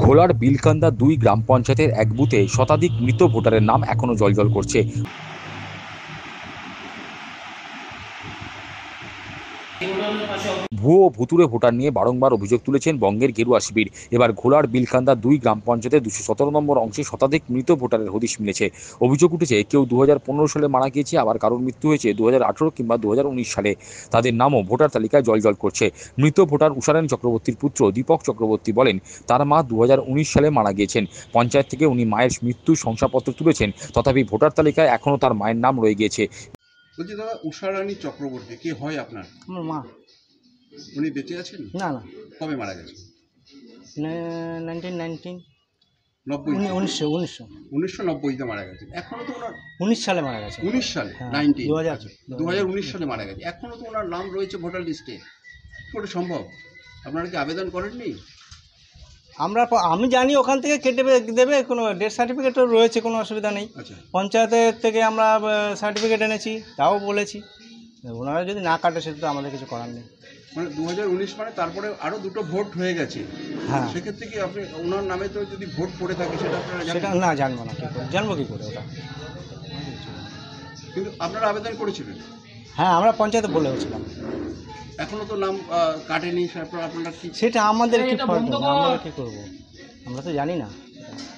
ঘোলার বিলকান্দা ২ গ্রাম পঞ্চায়েতের এক বুথে শতাধিক মৃত ভোটারের নাম এখনো জ্বলজ্বল করছে। ভুয়ো ভুতুড়ে ভোটার নিয়ে বারংবার অভিযোগ তুলেছেন বঙ্গের গেরুয়া শিবির। এবার ঘোলার বিলকান্দা ২ গ্রাম পঞ্চায়েতের ২১৭ নম্বর অংশে শতাধিক মৃত ভোটারের হদিশ মিলেছে। অভিযোগ উঠেছে কেউ ২০১৫ সালে মারা গিয়েছে, আবার কারোর মৃত্যু হয়েছে ২০১৮ কিংবা ২০১৯ সালে। তাদের নামও ভোটার তালিকায় জ্বলজ্বল করছে। মৃত ভোটার উষারায়ণ চক্রবর্তীর পুত্র দীপক চক্রবর্তী বলেন, তার মা ২০১৯ সালে মারা গিয়েছেন। পঞ্চায়েত থেকে উনি মায়ের মৃত্যুর শংসাপত্র তুলেছেন, তথাপি ভোটার তালিকায় এখনও তার মায়ের নাম রয়ে গিয়েছে। বলছি দাদা, উষারানী চক্রবর্তী কে হয় আপনার? আমার মা। উনি বেঁচে আছেন? না না, কবে মারা গেছেন? 1919 নব্বই? 1900 1990-তে মারা গেছেন। এখনো তো ওনার 19 সালে মারা গেছে। 19 সালে হ্যাঁ, 19 2000 2019 সালে মারা গেছে। এখনো তো ওনার নাম রয়েছে ভোটার লিস্টে। কি করে সম্ভব? আপনারা কি আবেদন করেননি? আমি জানি ওখান থেকে কেটে দেবে, কোনো ডেথ সার্টিফিকেটও রয়েছে, কোনো অসুবিধা নেই। আচ্ছা, পঞ্চায়েতের থেকে আমরা সার্টিফিকেট এনেছি, তাও বলেছি। ওনারা যদি না কাটে সেটা তো আমাদের কিছু করার নেই। মানে 2019 মানে তারপরে আরও দুটো ভোট হয়ে গেছে। হ্যাঁ, সেক্ষেত্রে কি আপনি ওনার নামে তো যদি ভোট পড়ে থাকে সেটা আপনারা সেটা জানেন? না, জানবো না, কী করে জানবো, কী করে ওটা? কিন্তু আপনারা আবেদন করেছিলেন। হ্যাঁ, আমরা পঞ্চায়েতে বলেছিলাম। এখনো তো নাম কাটেনি। তারপর আপনারা কি? সেটা আমাদের কি ফল্ট, আমরা কী করবো? আমরা তো জানি না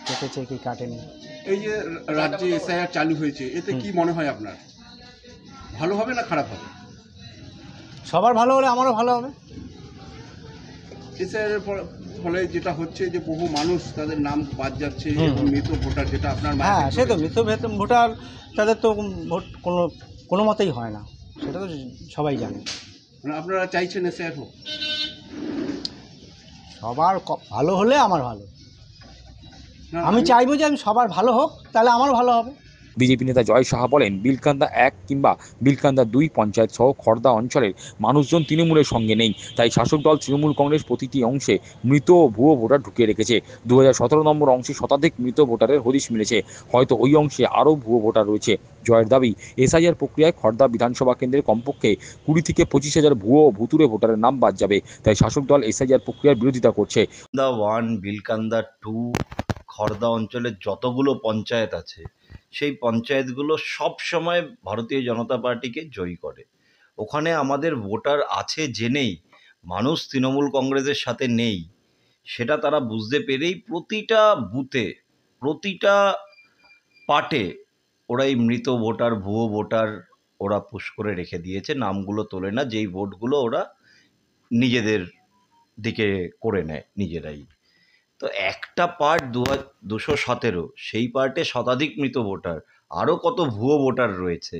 কেটেছে কি কাটেনি। এই যে রাজ্যে এসআইআর চালু হয়েছে, এতে কি মনে হয় আপনার? ভালো হবে না খারাপ হবে? সবার ভালো হলে আমারও ভালো হবে। এসআইআর ফলে যেটা হচ্ছে যে বহু মানুষ তাদের নাম বাদ যাচ্ছে এবং মৃত ভোটার, যেটা আপনার হ্যাঁ, সে তো মৃত ভোটার, তাদের তো ভোট কোনো মতেই হয় না, সেটা তো সবাই জানে। মানে আপনারা চাইছেন এসআইআর হোক? সবার ভালো হলে আমার ভালো। না, আমি চাইবো যে আমি সবার ভালো হোক, তাহলে আমার ভালো হবে। বিজেপি নেতা জয় সাহা বলেন, বিলকান্দা ১ কিংবা বিলকান্দা ২ পঞ্চায়েত সহ খড়দা অঞ্চলের মানুষজন তৃণমূলের সঙ্গে নেই। তাই শাসক দল তৃণমূল কংগ্রেস প্রতিটি অংশে মৃত ও ভুয়ো ভোটার ঢুকিয়ে রেখেছে। ২০১৭ নম্বর অংশে শতাধিক মৃত ভোটারের হদিশ মিলেছে। হয়তো ওই অংশে আরও ভুয়ো ভোটার রয়েছে। জয়ের দাবি, এসআইআর প্রক্রিয়ায় খড়দা বিধানসভা কেন্দ্রের কমপক্ষে ২০ থেকে ২৫,০০০ ভুয়ো ও ভুতুড়ে ভোটারের নাম বাদ যাবে। তাই শাসক দল এসআইআর প্রক্রিয়ার বিরোধিতা করছে। বিলকান্দা 1, বিলকান্দা 2, খড়দা অঞ্চলের যতগুলো পঞ্চায়েত আছে সেই পঞ্চায়েতগুলো সব সময় ভারতীয় জনতা পার্টিকে জয়ী করে। ওখানে আমাদের ভোটার আছে জেনেই মানুষ তৃণমূল কংগ্রেসের সাথে নেই, সেটা তারা বুঝতে পেরেই প্রতিটা বুথে, প্রতিটা পার্টে ওরা এই মৃত ভোটার, ভুয়ো ভোটার ওরা পুশ করে রেখে দিয়েছে। নামগুলো তোলে না, যেই ভোটগুলো ওরা নিজেদের দিকে করে নেয় নিজেরাই। তো একটা পার্ট ২১৭, সেই পার্টে শতাধিক মৃত ভোটার, আরও কত ভুয়ো ভোটার রয়েছে।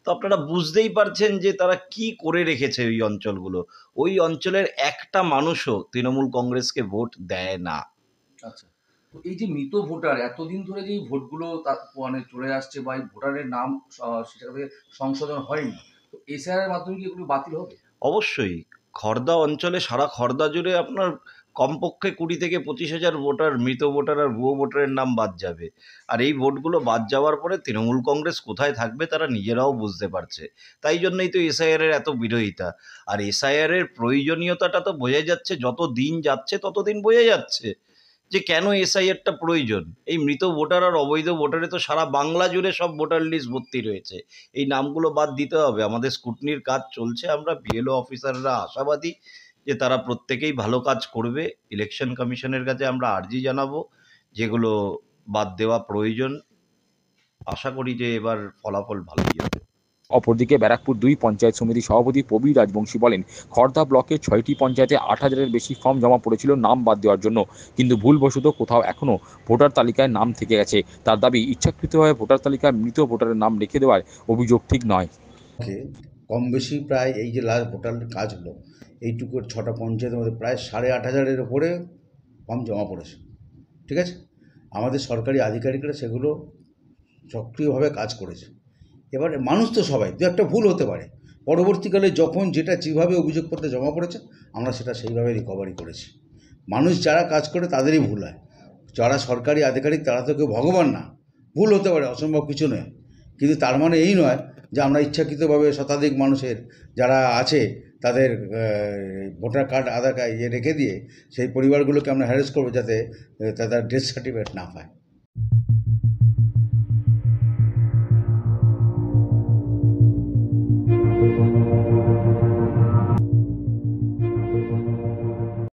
তো আপনারা বুঝতেই পারছেন যে তারা কি করে রেখেছে ওই অঞ্চলগুলো। ওই অঞ্চলের একটা মানুষও তৃণমূল কংগ্রেসকে ভোট দেয় না। আচ্ছা, তো এই যে মৃত ভোটার এতদিন ধরে যে এই ভোটগুলো মানে চলে আসছে বা এই ভোটারের নাম সেটা থেকে সংশোধন হয়নি, তো এসআইআর এর মাধ্যমে কি এগুলো বাতিল হবে? অবশ্যই খড়দা অঞ্চলে, সারা খড়দা জুড়ে আপনার কমপক্ষে ২০ থেকে ২৫,০০০ ভোটার, মৃত ভোটার আর ভুয়ো ভোটারের নাম বাদ যাবে। আর এই ভোটগুলো বাদ যাওয়ার পরে তৃণমূল কংগ্রেস কোথায় থাকবে তারা নিজেরাও বুঝতে পারছে। তাই জন্যই তো এসআইআর এর এত বিরোধিতা। আর এসআইআর এর প্রয়োজনীয়তাটা তো বোঝা যাচ্ছে, যত দিন যাচ্ছে ততদিন বোঝা যাচ্ছে যে কেন এসআইআরটা প্রয়োজন। এই মৃত ভোটার আর অবৈধ ভোটারে তো সারা বাংলা জুড়ে সব ভোটার লিস্ট ভর্তি রয়েছে। এই নামগুলো বাদ দিতে হবে। আমাদের স্কুটনির কাজ চলছে, আমরা বিএলও অফিসাররা আশাবাদী যে তারা প্রত্যেকেই ভালো কাজ করবে। ইলেকশন কমিশনের কাছে আমরা আর্জি জানাবো যেগুলো বাদ দেওয়া প্রয়োজন। আশা করি যে এবার ফলাফল ভালোই হবে। অপরদিকে ব্যারাকপুর ২ পঞ্চায়েত সমিতির সভাপতি প্রবীর রাজবংশী বলেন, খড়দা ব্লকের ৬টি পঞ্চায়েতে ৮,০০০-এর বেশি ফর্ম জমা পড়েছিল নাম বাদ দেওয়ার জন্য, কিন্তু ভুলবশত কোথাও এখনও ভোটার তালিকায় নাম থেকে গেছে। তার দাবি, ইচ্ছাকৃতভাবে ভোটার তালিকায় মৃত ভোটারের নাম রেখে দেওয়ার অভিযোগ ঠিক নয়। কম বেশি প্রায় এই যে লাস্ট ভোটার কাজ হলো, এইটুকু ৬টা পঞ্চায়েতের মধ্যে প্রায় ৮,৫০০-এর ওপরে ফর্ম জমা পড়েছে। ঠিক আছে, আমাদের সরকারি আধিকারিকরা সেগুলো সক্রিয়ভাবে কাজ করেছে। এবারে মানুষ তো সবাই, দু একটা ভুল হতে পারে, পরবর্তীকালে যখন যেটা যেভাবে অভিযোগপত্রে জমা পড়েছে আমরা সেটা সেইভাবে রিকভারি করেছি। মানুষ যারা কাজ করে তাদেরই ভুল হয়, যারা সরকারি আধিকারিক তারা তো কেউ ভগবান না, ভুল হতে পারে, অসম্ভব কিছু নয়। কিন্তু তার মানে এই নয় যে আমরা ইচ্ছাকৃতভাবে শতাধিক মানুষের যারা আছে তাদের ভোটার কার্ড আধার কার্ড রেখে দিয়ে সেই পরিবারগুলোকে আমরা হ্যারেস করবো যাতে তাদের ডেথ সার্টিফিকেট না পায়।